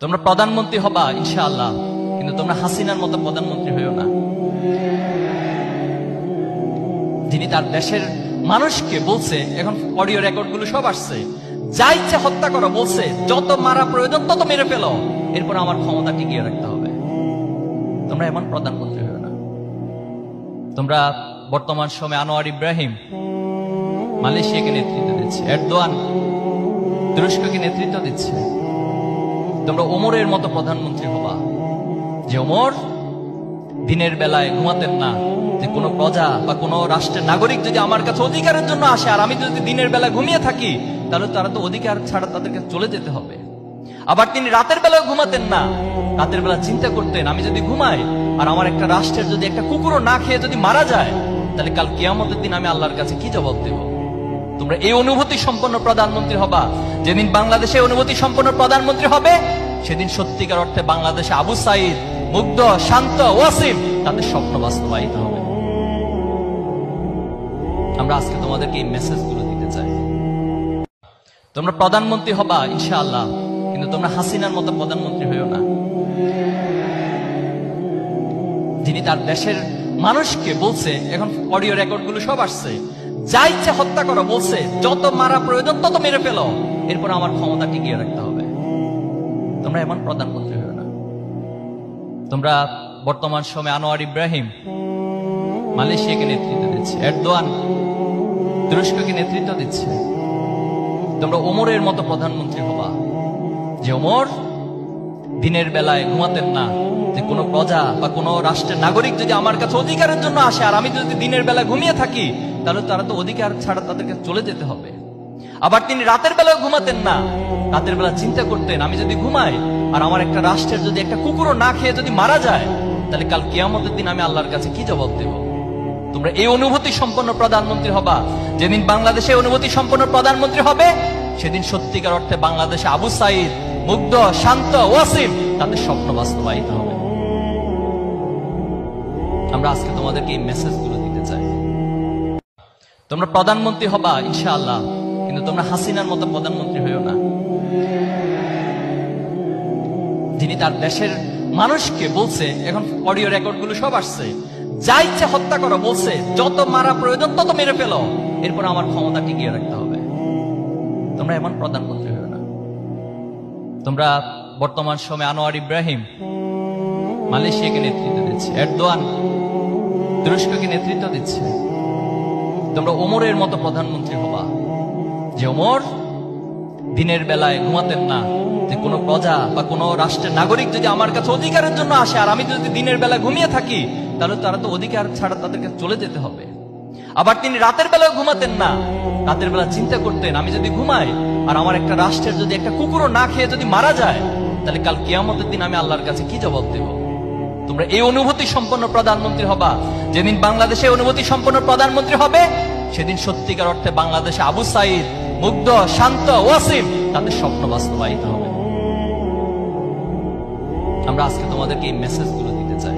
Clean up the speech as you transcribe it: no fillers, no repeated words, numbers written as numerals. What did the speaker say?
তোমরা প্রধানমন্ত্রী হবা ইনশাআল্লাহ, কিন্তু তোমরা হাসিনার মতো প্রধানমন্ত্রী হইও না, যিনি তার দেশের মানুষকে বলছে, এখন অডিও রেকর্ড গুলো সব আসছে, যা ইচ্ছা হত্যা করো বলছে, যত মারা প্রয়োজন তত মেরে ফেলো, এরপর আমার ক্ষমতা টিকিয়ে রাখতে হবে। তোমরা এমন প্রধানমন্ত্রী হইও না। তোমরা বর্তমান সময়ে আনোয়ার ইব্রাহিম মালয়েশিয়াকে নেতৃত্ব দিচ্ছে, এরদোয়ান তুরস্ককে নেতৃত্ব দিচ্ছে। তোমরা ওমরের মতো প্রধানমন্ত্রী হবা, যে ওমর দিনের বেলায় ঘুমাতেন না, যে কোনো প্রজা বা কোনো রাষ্ট্রের নাগরিক যদি আমার কাছে অধিকারের জন্য আসে আর আমি যদি দিনের বেলা ঘুমিয়ে থাকি, তাহলে তারা তো অধিকার ছাড়া তাদেরকে চলে যেতে হবে। আবার তিনি রাতের বেলায় ঘুমাতেন না, রাতের বেলা চিন্তা করতেন, আমি যদি ঘুমাই আর আমার একটা রাষ্ট্রের যদি একটা কুকুরও না খেয়ে যদি মারা যায়, তাহলে কাল কিয়ামতের দিন আমি আল্লাহর কাছে কি জবাব দেব? তোমরা এই অনুভূতি সম্পন্ন প্রধানমন্ত্রী হবা। যেদিন বাংলাদেশে অনুভূতি সম্পন্ন প্রধানমন্ত্রী হবে, সেদিন সত্যিকার অর্থে বাংলাদেশে আবু সাইদ, মুগ্ধ, শান্ত, ওয়াসিম তাদের স্বপ্ন বাস্তবায়িত হবে। আমরা আজকে তোমাদেরকে এই মেসেজ গুলো দিতে চাই। তোমরা প্রধানমন্ত্রী হবা ইনশাআল্লাহ, কিন্তু তোমরা হাসিনার মতো প্রধানমন্ত্রী হইও না, যিনি তার দেশের মানুষকে বলছে, এখন অডিও রেকর্ড গুলো সব আসছে, যা ইচ্ছা হত্যা করো বলছে, যত মারা প্রয়োজন তত মেরে ফেলো, এরপর আমার ক্ষমতা টিকিয়ে রাখতে হবে। তোমরা এমন প্রধানমন্ত্রী হইও না। তোমরা বর্তমান সময়ে আনোয়ার ইব্রাহিম মালয়েশিয়াকে নেতৃত্ব দিচ্ছে, এরদোয়ান তুরস্ককে নেতৃত্ব দিচ্ছে। তোমরা ওমরের মতো প্রধানমন্ত্রী হবা, যে ওমর দিনের বেলায় ঘুমাতেন না, যে কোনো প্রজা বা কোনো রাষ্ট্রের নাগরিক যদি আমার কাছে অধিকারের জন্য আসে আর আমি যদি দিনের বেলা ঘুমিয়ে থাকি, তাহলে তারা তো অধিকার ছাড়া তাদেরকে চলে যেতে হবে। আবার তিনি রাতের বেলায় ঘুমাতেন না, রাতের বেলা চিন্তা করতেন, আমি যদি ঘুমাই আর আমার একটা রাষ্ট্রের যদি একটা কুকুরও না খেয়ে যদি মারা যায়, তাহলে কাল কিয়ামতের দিন আমি আল্লাহর কাছে কি জবাব দেব? তোমরা এই অনুভূতি সম্পন্ন প্রধানমন্ত্রী হবা। যেদিন বাংলাদেশে অনুভূতি সম্পন্ন প্রধানমন্ত্রী হবে, সেদিন সত্যিকার অর্থে বাংলাদেশে আবু সাইদ, মুগ্ধ, শান্ত, ওয়াসিম তাদের স্বপ্ন বাস্তবায়িত হবে। আমরা আজকে তোমাদেরকে এই মেসেজ গুলো দিতে চাই। তোমরা প্রধানমন্ত্রী হবা ইনশাআল্লাহ, কিন্তু তোমরা হাসিনার মতো প্রধানমন্ত্রী হইও না, যিনি তার দেশের মানুষকে বলছে, এখন অডিও রেকর্ড গুলো সব আসছে, যা ইচ্ছা হত্যা করো বলছে, যত মারা প্রয়োজন তত মেরে ফেলো, এরপর আমার ক্ষমতা টিকিয়ে রাখতে হবে। তোমরা এমন প্রধানমন্ত্রী হইও না। তোমরা বর্তমান সময়ে আনোয়ার ইব্রাহিম মালয়েশিয়াকে নেতৃত্ব দিচ্ছে, এরদোয়ান তুরস্ককে নেতৃত্ব দিচ্ছে। তোমরা ওমরের মতো প্রধানমন্ত্রী হবা, যে ওমর দিনের বেলায় ঘুমাতেন না, যে কোনো প্রজা বা কোনো রাষ্ট্রের নাগরিক যদি আমার কাছে অধিকারের জন্য আসে আর আমি যদি দিনের বেলা ঘুমিয়ে থাকি, তাহলে তারা তো অধিকার ছাড়া তাদেরকে চলে যেতে হবে। আবার তিনি রাতের বেলায় ঘুমাতেন না, রাতের বেলা চিন্তা করতেন, আমি যদি ঘুমাই আর আমার একটা রাষ্ট্রের যদি একটা কুকুরও না খেয়ে যদি মারা যায়, তাহলে কাল কিয়ামতের দিন আমি আল্লাহর কাছে কি জবাব দেব? তোমরা এই অনুভূতি সম্পন্ন প্রধানমন্ত্রী হবা। যেদিন বাংলাদেশে অনুভূতি সম্পন্ন প্রধানমন্ত্রী হবে, সেদিন সত্যিকার অর্থে বাংলাদেশে আবু সাইদ, মুগ্ধ, শান্ত, ওয়াসিম তাদের স্বপ্ন বাস্তবায়িত হবে। আমরা আজকে তোমাদেরকে এই মেসেজ গুলো দিতে চাই।